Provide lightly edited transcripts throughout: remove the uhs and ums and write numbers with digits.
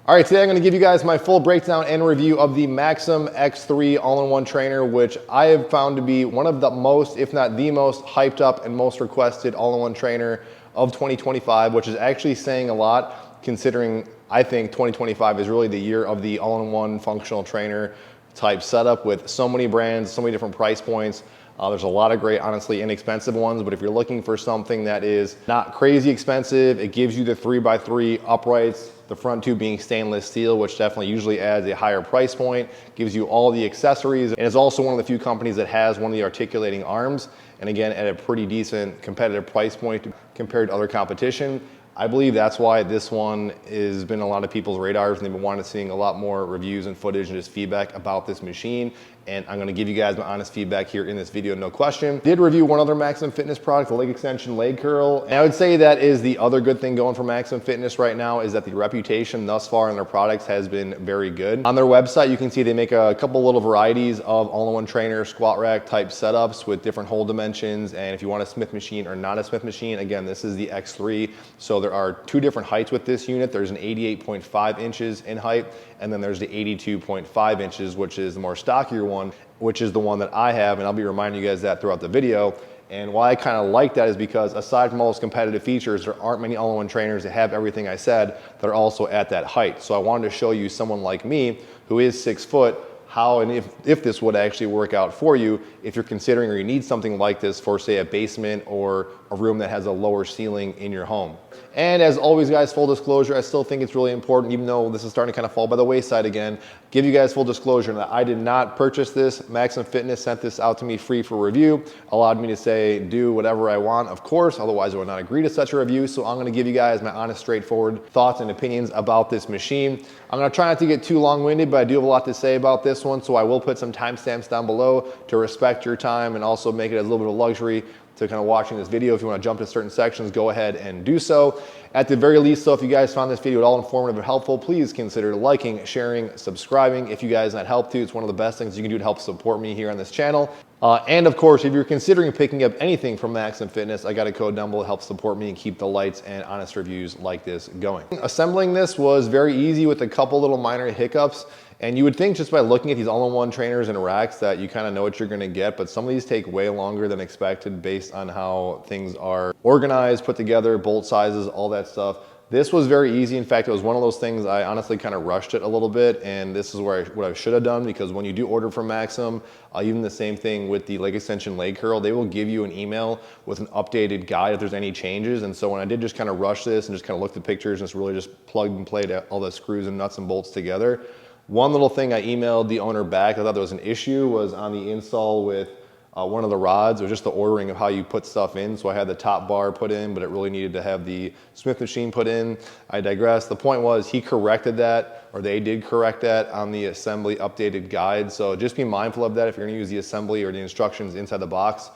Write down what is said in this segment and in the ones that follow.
All right, today I'm gonna give you guys my full breakdown and review of the MAXUM X3 all-in-one trainer, which I have found to be one of the most, if not the most, hyped up and most requested all-in-one trainer of 2025, which is actually saying a lot considering I think 2025 is really the year of the all-in-one functional trainer type setup with so many brands, so many different price points. There's a lot of great, honestly, inexpensive ones, but if you're looking for something that is not crazy expensive, it gives you the 3x3 uprights, the front two being stainless steel, which definitely usually adds a higher price point, gives you all the accessories, and is also one of the few companies that has one of the articulating arms, and again, at a pretty decent competitive price point compared to other competition. I believe that's why this one has been a lot of people's radars and they've been wanting to seeing a lot more reviews and footage and just feedback about this machine. And I'm gonna give you guys my honest feedback here in this video, no question. Did review one other MAXUM Fitness product, the leg extension leg curl. And I would say that is the other good thing going for MAXUM Fitness right now is that the reputation thus far in their products has been very good. On their website, you can see they make a couple little varieties of all-in-one trainer, squat rack type setups with different hole dimensions. And if you want a Smith machine or not a Smith machine, again, this is the X3. So there are two different heights with this unit. There's an 88.5 inches in height, and then there's the 82.5 inches, which is the more stockier one, which is the one that I have, and I'll be reminding you guys that throughout the video. And why I kind of like that is because aside from all those competitive features, there aren't many all-in-one trainers that have everything I said that are also at that height. So I wanted to show you someone like me who is 6 foot, how and if this would actually work out for you if you're considering or you need something like this for, say, a basement or a room that has a lower ceiling in your home. And as always, guys, full disclosure, I still think it's really important, even though this is starting to kind of fall by the wayside again, give you guys full disclosure that I did not purchase this. MAXUM Fitness sent this out to me free for review, allowed me to say, do whatever I want, of course, otherwise I would not agree to such a review. So I'm gonna give you guys my honest, straightforward thoughts and opinions about this machine. I'm gonna try not to get too long-winded, but I do have a lot to say about this one, so I will put some timestamps down below to respect your time and also make it a little bit of luxury to kind of watching this video. If you want to jump to certain sections, go ahead and do so. At the very least, though, if you guys found this video at all informative and helpful, please consider liking, sharing, subscribing. If you guys need help too, it's one of the best things you can do to help support me here on this channel. And of course, if you're considering picking up anything from MAXUM Fitness, I got a code down below to help support me and keep the lights and honest reviews like this going. Assembling this was very easy with a couple little minor hiccups. And you would think just by looking at these all-in-one trainers and racks that you kind of know what you're gonna get, but some of these take way longer than expected based on how things are organized, put together, bolt sizes, all that stuff. This was very easy. In fact, it was one of those things I honestly kind of rushed it a little bit, and this is what I should have done, because when you do order from MAXUM, even the same thing with the leg extension leg curl, they will give you an email with an updated guide if there's any changes. And so when I did just kind of rush this and just kind of looked at pictures and just really just plugged and played all the screws and nuts and bolts together, one little thing I emailed the owner back, I thought there was an issue, was on the install with one of the rods. It was just the ordering of how you put stuff in. So I had the top bar put in, but it really needed to have the Smith machine put in. I digress. The point was he corrected that, or they did correct that on the assembly updated guide. So just be mindful of that if you're gonna use the assembly or the instructions inside the box.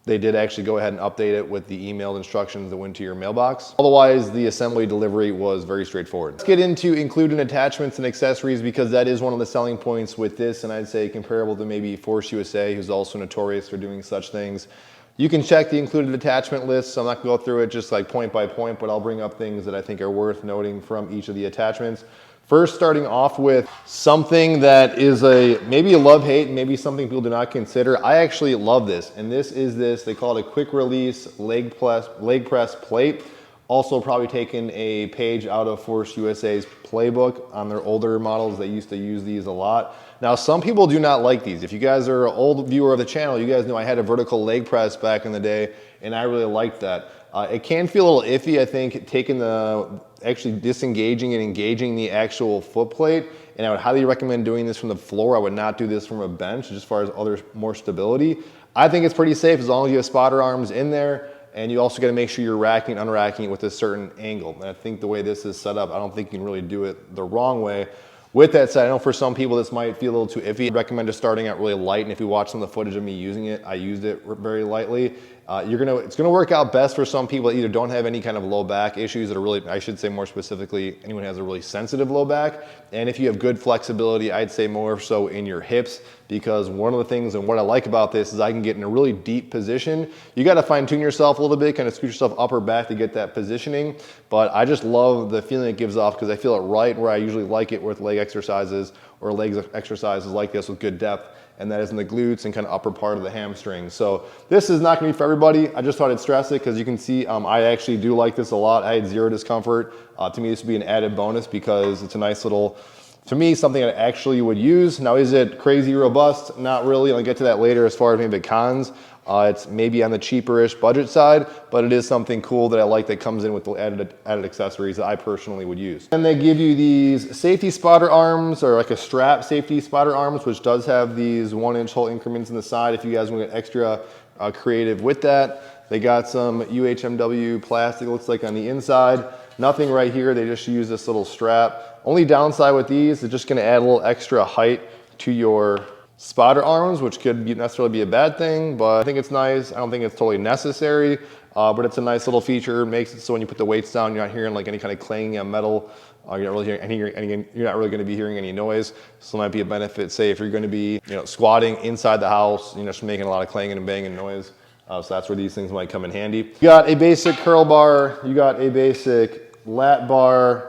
They did actually go ahead and update it with the emailed instructions that went to your mailbox. Otherwise, the assembly delivery was very straightforward. Let's get into included attachments and accessories, because that is one of the selling points with this, and I'd say comparable to maybe Force USA, who's also notorious for doing such things. You can check the included attachment list, so I'm not gonna go through it just like point by point, but I'll bring up things that I think are worth noting from each of the attachments. First, starting off with something that is maybe a love-hate, maybe something people do not consider. I actually love this, and this is this. They call it a quick release leg press plate. Also probably taken a page out of Force USA's playbook. On their older models, they used to use these a lot. Now, some people do not like these. If you guys are an old viewer of the channel, you guys know I had a vertical leg press back in the day, and I really liked that. It can feel a little iffy, I think, actually disengaging and engaging the actual foot plate. And I would highly recommend doing this from the floor. I would not do this from a bench, just as far as more stability. I think it's pretty safe as long as you have spotter arms in there. And you also got to make sure you're racking and unracking it with a certain angle. And I think the way this is set up, I don't think you can really do it the wrong way. With that said, I know for some people this might feel a little too iffy. I recommend just starting out really light, and if you watch some of the footage of me using it, I used it very lightly. It's gonna work out best for some people that either don't have any kind of low back issues that are really, I should say more specifically, anyone who has a really sensitive low back. And if you have good flexibility, I'd say more so in your hips, because one of the things and what I like about this is I can get in a really deep position. You gotta fine tune yourself a little bit, kind of scoot yourself up or back to get that positioning. But I just love the feeling it gives off because I feel it right where I usually like it with leg exercises or legs exercises like this with good depth. And that is in the glutes and kind of upper part of the hamstring. So this is not gonna be for everybody. I just thought I'd stress it because you can see I actually do like this a lot. I had zero discomfort. To me, this would be an added bonus because it's a nice little, to me, something I actually would use. Now, is it crazy robust? Not really. I'll get to that later as far as maybe the cons. It's maybe on the cheaper-ish budget side, but it is something cool that I like that comes in with the added accessories that I personally would use. And they give you these safety spotter arms, or like a strap safety spotter arms, which does have these 1-inch hole increments in the side if you guys want to get extra creative with that. They got some UHMW plastic, it looks like, on the inside. Nothing right here, they just use this little strap. Only downside with these is just gonna add a little extra height to your spotter arms, which could necessarily be a bad thing, but I think it's nice. I don't think it's totally necessary, but it's a nice little feature. It makes it so when you put the weights down, you're not hearing like any kind of clanging on metal. You're not really going to be hearing any noise. So it might be a benefit, say if you're going to be, squatting inside the house, just making a lot of clanging and banging noise. So that's where these things might come in handy. You got a basic curl bar. You got a basic lat bar.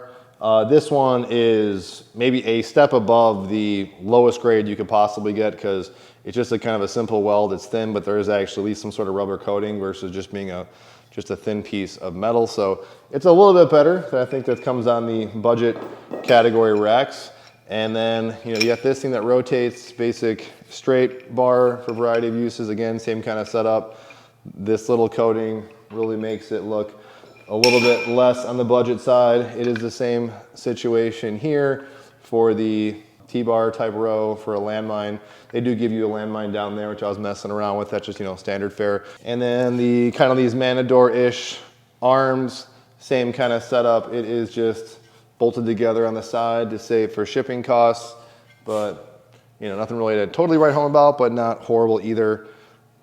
This one is maybe a step above the lowest grade you could possibly get because it's just a kind of a simple weld. It's thin, but there is actually at least some sort of rubber coating versus just being just a thin piece of metal. So it's a little bit better. I think that comes on the budget category racks. And then, you got this thing that rotates, basic straight bar for a variety of uses. Again, same kind of setup. This little coating really makes it look a little bit less on the budget side. It is the same situation here for the T-bar type row for a landmine. They do give you a landmine down there, which I was messing around with. That's just, standard fare. And then the kind of these Matador-ish arms, same kind of setup. It is just bolted together on the side to save for shipping costs, but nothing really to totally write home about, but not horrible either.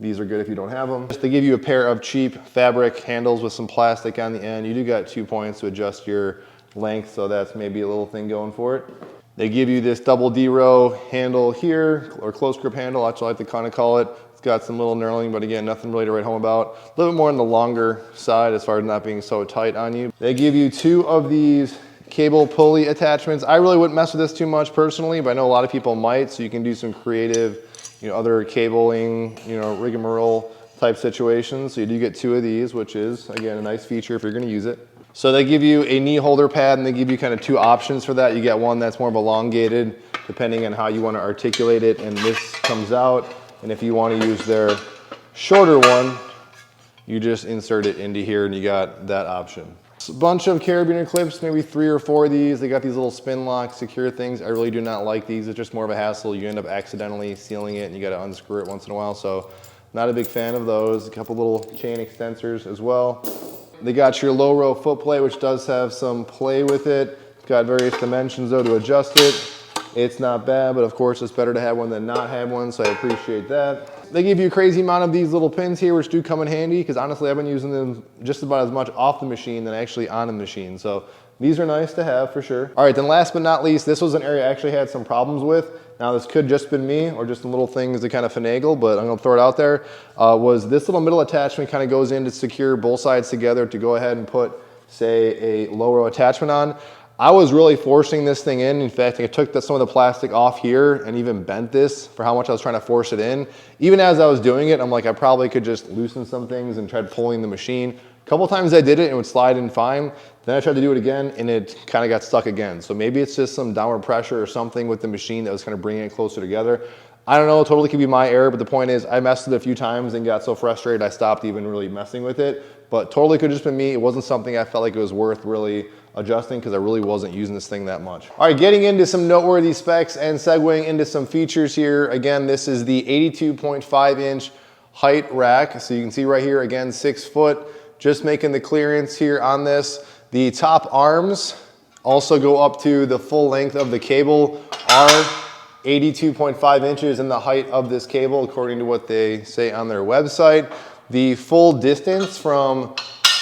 These are good if you don't have them. They give you a pair of cheap fabric handles with some plastic on the end. You do got 2 points to adjust your length, so that's maybe a little thing going for it. They give you this double D-row handle here, or close grip handle, I actually like to kind of call it. It's got some little knurling, but again, nothing really to write home about. A little bit more on the longer side as far as not being so tight on you. They give you 2 of these cable pulley attachments. I really wouldn't mess with this too much personally, but I know a lot of people might, so you can do some creative other cabling, rigmarole type situations. So you do get 2 of these, which is, again, a nice feature if you're gonna use it. So they give you a knee holder pad, and they give you kind of 2 options for that. You get one that's more of elongated, depending on how you wanna articulate it, and this comes out. And if you wanna use their shorter one, you just insert it into here and you got that option. A bunch of carabiner clips, maybe 3 or 4 of these. They got these little spin lock secure things. I really do not like these. It's just more of a hassle. You end up accidentally sealing it and you got to unscrew it once in a while. So not a big fan of those. A couple little chain extensors as well. They got your low row foot plate, which does have some play with it. It's got various dimensions though to adjust it. It's not bad, but of course it's better to have one than not have one, so I appreciate that. They give you a crazy amount of these little pins here, which do come in handy, because honestly I've been using them just about as much off the machine than actually on the machine. So these are nice to have for sure. All right, then last but not least, this was an area I actually had some problems with. Now this could just been me or just some little things that kind of finagle, but I'm gonna throw it out there. Was this little middle attachment kind of goes in to secure both sides together to go ahead and put, say, a low row attachment on. I was really forcing this thing in. In fact, I took some of the plastic off here and even bent this for how much I was trying to force it in. Even as I was doing it, I'm like, I probably could just loosen some things and tried pulling the machine. A couple times I did it and it would slide in fine. Then I tried to do it again and it kind of got stuck again. So maybe it's just some downward pressure or something with the machine that was kind of bringing it closer together. I don't know, it totally could be my error, but the point is I messed with it a few times and got so frustrated I stopped even really messing with it. But totally could have just been me. It wasn't something I felt like it was worth really adjusting because I really wasn't using this thing that much. All right, getting into some noteworthy specs and segueing into some features here. Again, this is the 82.5 inch height rack. So you can see right here, again, 6 foot, just making the clearance here on this. The top arms also go up to the full length of the cable, are 82.5 inches in the height of this cable, according to what they say on their website. The full distance from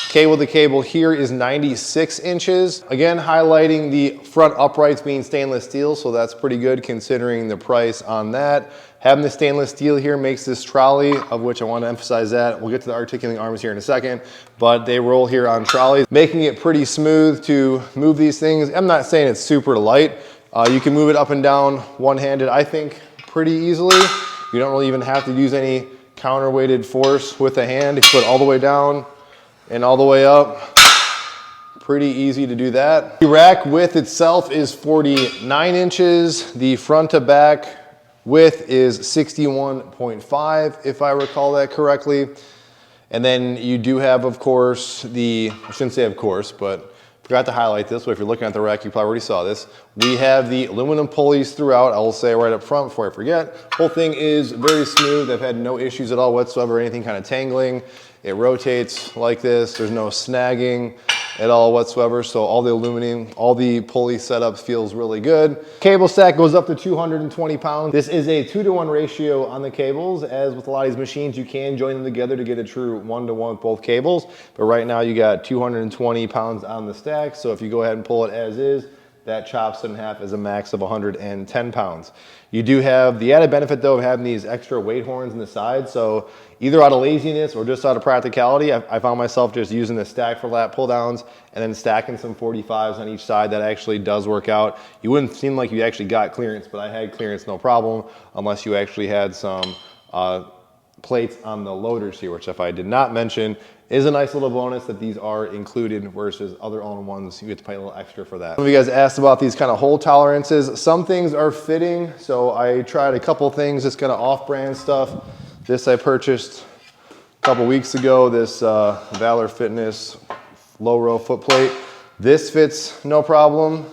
cable to cable here is 96 inches. Again, highlighting the front uprights being stainless steel, so that's pretty good considering the price on that. Having the stainless steel here makes this trolley, of which I want to emphasize that. We'll get to the articulating arms here in a second, but they roll here on trolleys, making it pretty smooth to move these things. I'm not saying it's super light. You can move it up and down one-handed, I think, pretty easily. You don't really even have to use any counterweighted force with the hand. If you put it all the way down and all the way up, pretty easy to do that. The rack width itself is 49 inches. The front to back width is 61.5, if I recall that correctly. And then you do have, of course, I shouldn't say of course, but forgot to highlight this, but if you're looking at the rack, you probably already saw this. We have the aluminum pulleys throughout. I will say right up front before I forget, whole thing is very smooth. I've had no issues at all whatsoever, anything kind of tangling. It rotates like this. There's no snagging at all whatsoever. So all the aluminum, all the pulley setup feels really good. Cable stack goes up to 220 pounds. This is a 2-to-1 ratio on the cables. As with a lot of these machines, you can join them together to get a true 1-to-1 with both cables. But right now you got 220 pounds on the stack. So if you go ahead and pull it as is, that chops it in half as a max of 110 pounds. You do have the added benefit though of having these extra weight horns in the side. So either out of laziness or just out of practicality, I found myself just using the stack for lat pull downs and then stacking some 45s on each side. That actually does work out. You wouldn't seem like you actually got clearance, but I had clearance no problem, unless you actually had some plates on the loaders here, which if I did not mention, is a nice little bonus that these are included versus other all-in-ones. You get to pay a little extra for that. Some of you guys asked about these kind of hole tolerances. Some things are fitting, so I tried a couple things, this kind of off-brand stuff. This I purchased a couple weeks ago, this Valor Fitness low row foot plate. This fits no problem.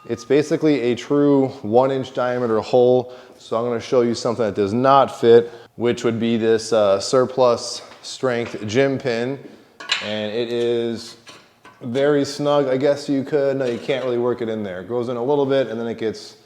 It's basically a true 1-inch diameter hole. So I'm gonna show you something that does not fit, which would be this surplus strength gym pin. And it is very snug, I guess you could. No, you can't really work it in there. It goes in a little bit and then it gets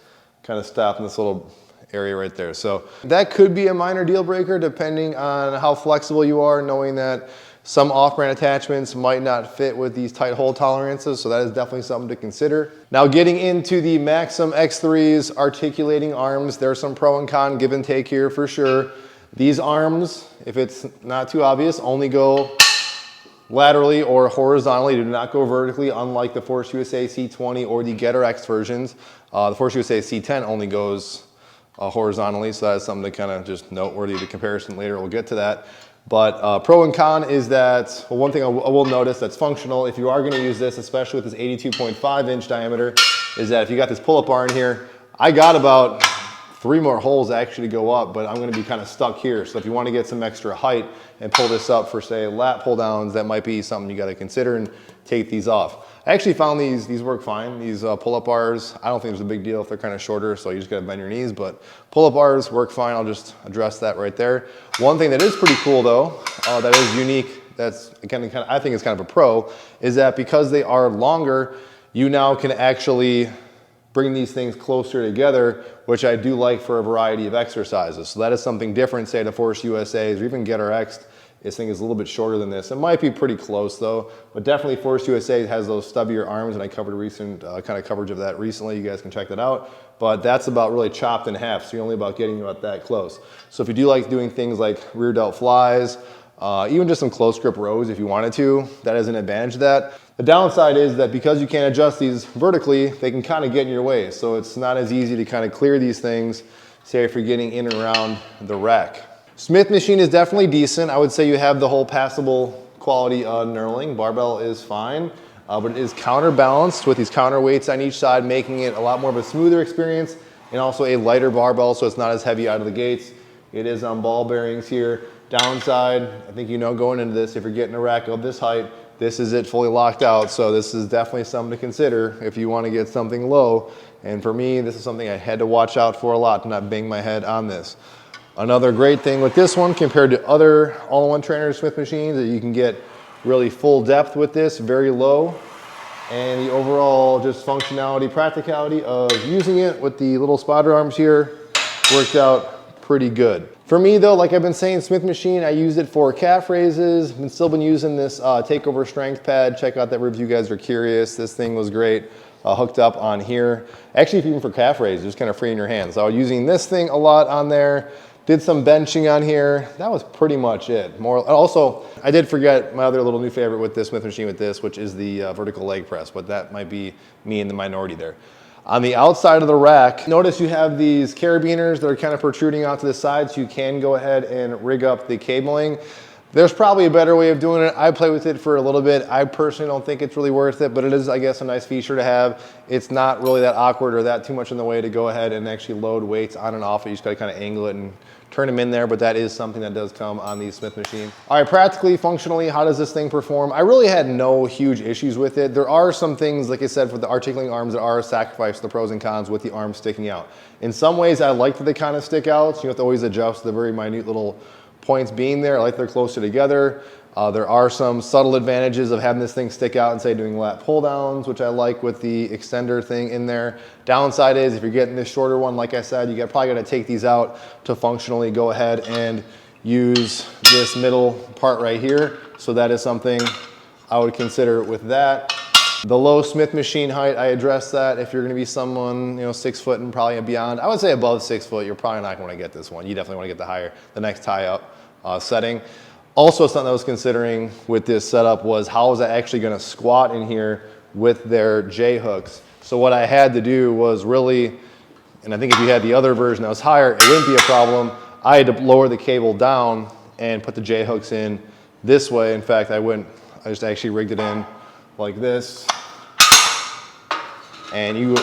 kind of stopped in this little area right there. So that could be a minor deal breaker depending on how flexible you are, knowing that some off-brand attachments might not fit with these tight hole tolerances, so that is definitely something to consider. Now getting into the Maxum X3's articulating arms, there's some pro and con give and take here for sure. These arms, if it's not too obvious, only go laterally or horizontally, do not go vertically, unlike the Force USA C20 or the RX'd versions. The Force USA C10 only goes horizontally, so that's something to kind of just noteworthy the comparison later. We'll get to that. But pro and con is that, well, one thing I will notice that's functional, if you are going to use this, especially with this 82.5-inch diameter, is that if you got this pull-up bar in here, I got about 3 more holes actually to go up, but I'm going to be kind of stuck here. So if you want to get some extra height and pull this up for, say, lat pull downs, that might be something you got to consider and take these off. I actually found these work fine. These pull-up bars, I don't think there's a big deal if they're kind of shorter, so you just got to bend your knees, but pull-up bars work fine. I'll just address that right there. One thing that is pretty cool though, that is unique, that's again, I think it's kind of a pro, is that because they are longer, you now can actually bring these things closer together, which I do like for a variety of exercises. So that is something different, say, to Force USA's or even RX'd. This thing is a little bit shorter than this. It might be pretty close though, but definitely Force USA has those stubbier arms, and I covered a recent kind of coverage of that recently. You guys can check that out. But that's about really chopped in half, so you're only about getting about that close. So if you do like doing things like rear delt flies, even just some close grip rows if you wanted to, that is an advantage of that. The downside is that because you can't adjust these vertically, they can kind of get in your way. So it's not as easy to kind of clear these things, say if you're getting in and around the rack. Smith machine is definitely decent. I would say you have the whole passable quality knurling. Barbell is fine, but it is counterbalanced with these counterweights on each side, making it a lot more of a smoother experience and also a lighter barbell, so it's not as heavy out of the gates. It is on ball bearings here. Downside, I think you know going into this, if you're getting a rack of this height, this is it fully locked out. So this is definitely something to consider if you want to get something low. And for me, this is something I had to watch out for a lot to not bang my head on this. Another great thing with this one compared to other all-in-one trainer Smith machines, that you can get really full depth with this, very low. And the overall just functionality, practicality of using it with the little spotter arms here worked out pretty good. For me though, like I've been saying, Smith machine, I used it for calf raises. Still been using this takeover strength pad. Check out that review, you guys are curious. This thing was great. Hooked up on here. Actually, even for calf raises, just kind of freeing your hands. So I was using this thing a lot on there. Did some benching on here. That was pretty much it. Also, I did forget my other little new favorite with this Smith machine with this, which is the vertical leg press, but that might be me in the minority there. On the outside of the rack, notice you have these carabiners that are kind of protruding out to the side, so you can go ahead and rig up the cabling. There's probably a better way of doing it. I played with it for a little bit. I personally don't think it's really worth it, but it is, I guess, a nice feature to have. It's not really that awkward or that too much in the way to go ahead and actually load weights on and off. You just gotta kind of angle it and turn them in there, but that is something that does come on the Smith machine. All right, practically, functionally, how does this thing perform? I really had no huge issues with it. There are some things, like I said, for the articulating arms that are a sacrifice, the pros and cons with the arms sticking out. In some ways, I like that they kind of stick out, so you have to always adjust the very minute little points being there. I like they're closer together. There are some subtle advantages of having this thing stick out and say doing lat pull downs, which I like with the extender thing in there. Downside is if you're getting this shorter one, like I said, you probably got to take these out to functionally go ahead and use this middle part right here. So that is something I would consider with that. The low Smith machine height, I addressed that. If you're gonna be someone, 6 foot and probably beyond, I would say above 6 foot, you're probably not gonna get this one. You definitely wanna get the next tie up setting. Also, something I was considering with this setup was how was I actually gonna squat in here with their J hooks. So what I had to do was really, and I think if you had the other version that was higher, it wouldn't be a problem. I had to lower the cable down and put the J hooks in this way. In fact, I just actually rigged it in like this. And you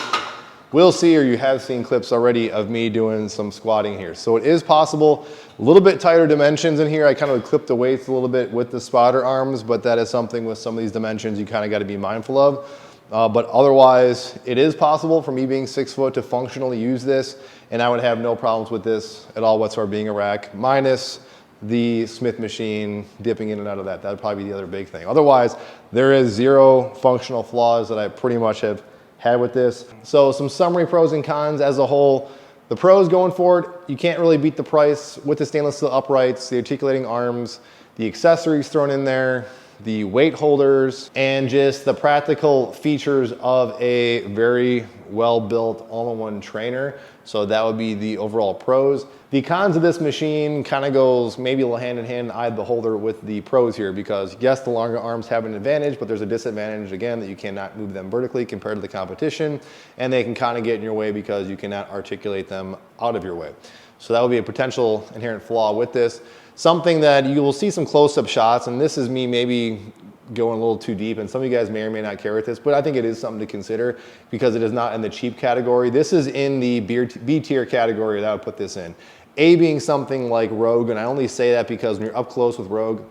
will see, or you have seen clips already of me doing some squatting here. So it is possible. A little bit tighter dimensions in here. I kind of clipped the weights a little bit with the spotter arms, but that is something with some of these dimensions you kind of got to be mindful of. But otherwise, it is possible for me being 6 foot to functionally use this, and I would have no problems with this at all whatsoever being a rack, minus the Smith machine dipping in and out of that. That would probably be the other big thing. Otherwise, there is zero functional flaws that I pretty much have had with this. So some summary pros and cons as a whole. The pros going forward, you can't really beat the price with the stainless steel uprights, the articulating arms, the accessories thrown in there, the weight holders, and just the practical features of a very well-built all-in-one trainer. So that would be the overall pros. The cons of this machine kind of goes maybe a little hand in hand, eye beholder with the pros here, because yes, the longer arms have an advantage, but there's a disadvantage again that you cannot move them vertically compared to the competition, and they can kind of get in your way because you cannot articulate them out of your way. So that would be a potential inherent flaw with this. Something that you will see some close-up shots, and this is me maybe going a little too deep, and some of you guys may or may not care with this, but I think it is something to consider because it is not in the cheap category. This is in the B tier category that I would put this in. A being something like Rogue, and I only say that because when you're up close with Rogue,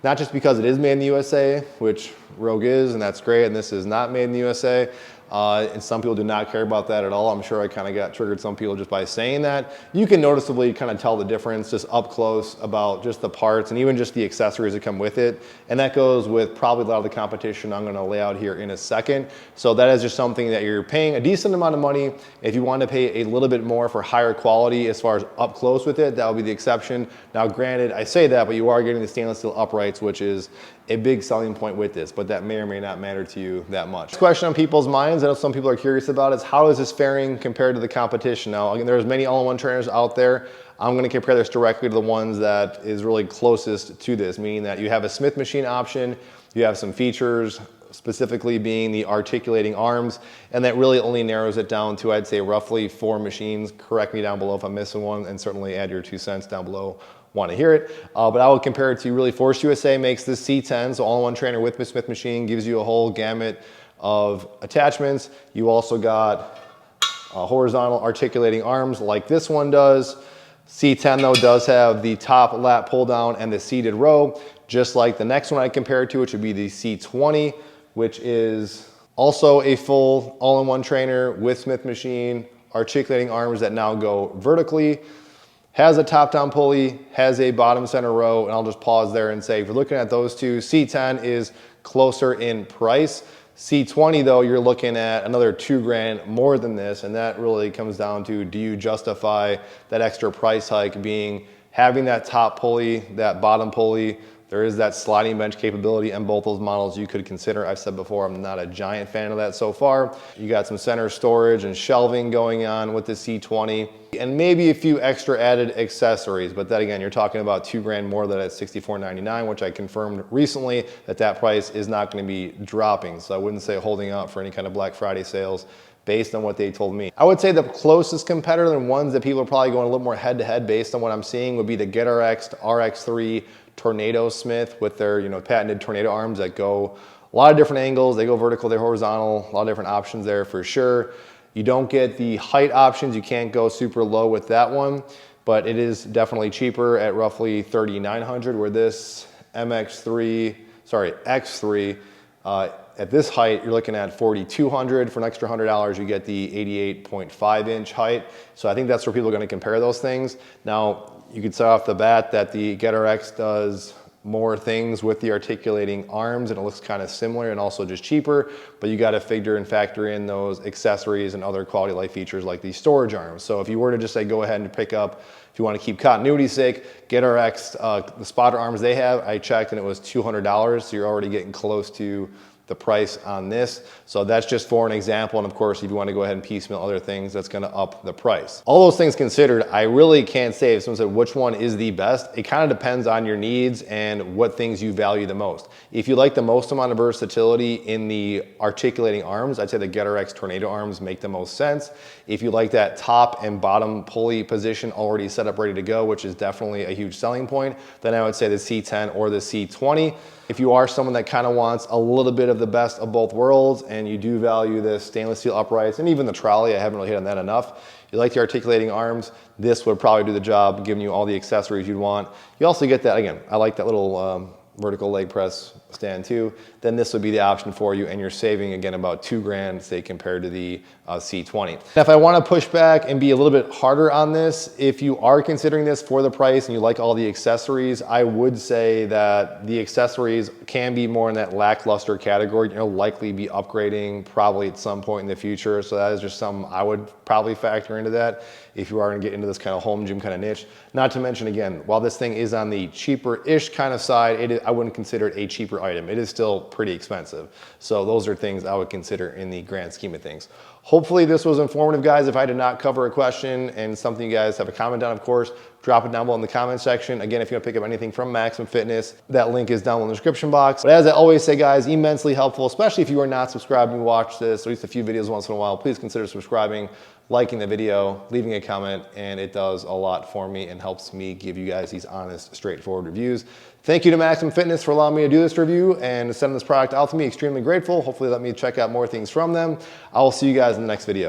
not just because it is made in the USA, which Rogue is, and that's great, and this is not made in the USA, and some people do not care about that at all. I'm sure I kind of got triggered some people just by saying that. You can noticeably kind of tell the difference just up close about just the parts and even just the accessories that come with it. And that goes with probably a lot of the competition I'm going to lay out here in a second. So that is just something that you're paying a decent amount of money. If you want to pay a little bit more for higher quality as far as up close with it, that will be the exception. Now granted, I say that, but you are getting the stainless steel uprights, which is a big selling point with this, but that may or may not matter to you that much. Next question on people's minds, I know some people are curious about, is how is this faring compared to the competition? Now, again, there's many all-in-one trainers out there. I'm going to compare this directly to the ones that is really closest to this, meaning that you have a Smith machine option, you have some features, specifically being the articulating arms, and that really only narrows it down to, I'd say, roughly 4 machines. Correct me down below if I'm missing one, and certainly add your 2 cents down below. Want to hear it, but I will compare it to really Force USA makes this C10, so all-in-one trainer with the Smith machine, gives you a whole gamut of attachments. You also got horizontal articulating arms like this one does. C10 though does have the top lat pull down and the seated row, just like the next one I compare it to, which would be the C20, which is also a full all-in-one trainer with Smith machine, articulating arms that now go vertically. Has a top-down pulley, has a bottom center row, and I'll just pause there and say, if you're looking at those two, C10 is closer in price. C20 though, you're looking at another $2,000 more than this, and that really comes down to, do you justify that extra price hike being having that top pulley, that bottom pulley? There is that sliding bench capability in both those models you could consider. I've said before, I'm not a giant fan of that so far. You got some center storage and shelving going on with the C20, and maybe a few extra added accessories. But then again, you're talking about $2,000 more than at $64.99, which I confirmed recently that price is not going to be dropping. So I wouldn't say holding out for any kind of Black Friday sales based on what they told me. I would say the closest competitor, and ones that people are probably going a little more head to head based on what I'm seeing, would be the RX'd RX3 Tornado Smith with their patented tornado arms that go a lot of different angles. They go vertical, they're horizontal, a lot of different options there for sure. You don't get the height options. You can't go super low with that one, but it is definitely cheaper at roughly $3,900, where this X3, at this height, you're looking at $4,200. For an extra $100, you get the 88.5 inch height. So I think that's where people are going to compare those things. Now, you could say off the bat that the RX does more things with the articulating arms, and it looks kind of similar and also just cheaper, but you got to figure and factor in those accessories and other quality of life features like these storage arms. So if you were to just say go ahead and pick up, if you want to keep continuity's sake, RX, the spotter arms they have, I checked and it was $200, so you're already getting close to the price on this. So that's just for an example. And of course, if you want to go ahead and piecemeal other things, that's going to up the price. All those things considered, I really can't say if someone said which one is the best. It kind of depends on your needs and what things you value the most. If you like the most amount of versatility in the articulating arms, I'd say the RX Tornado arms make the most sense. If you like that top and bottom pulley position already set up, ready to go, which is definitely a huge selling point, then I would say the C10 or the C20. If you are someone that kind of wants a little bit of the best of both worlds and you do value the stainless steel uprights and even the trolley, I haven't really hit on that enough. You like the articulating arms, this would probably do the job, giving you all the accessories you'd want. You also get that, again, I like that little vertical leg press stand too. Then this would be the option for you, and you're saving again about $2,000, say, compared to the C20. Now, if I want to push back and be a little bit harder on this, if you are considering this for the price and you like all the accessories, I would say that the accessories can be more in that lackluster category. You'll likely be upgrading probably at some point in the future. So that is just something I would probably factor into that if you are going to get into this kind of home gym kind of niche. Not to mention, again, while this thing is on the cheaper-ish kind of side, I wouldn't consider it a cheaper item. It is still pretty expensive. So those are things I would consider in the grand scheme of things. Hopefully this was informative, guys. If I did not cover a question and something you guys have a comment on, of course, drop it down below in the comment section. Again, if you want to pick up anything from Maxum Fitness, that link is down in the description box. But as I always say, guys, immensely helpful, especially if you are not subscribed and you watch this, at least a few videos once in a while, please consider subscribing, liking the video, leaving a comment, and it does a lot for me and helps me give you guys these honest, straightforward reviews. Thank you to Maxum Fitness for allowing me to do this review and sending this product out to me. Extremely grateful. Hopefully let me check out more things from them. I will see you guys in the next video.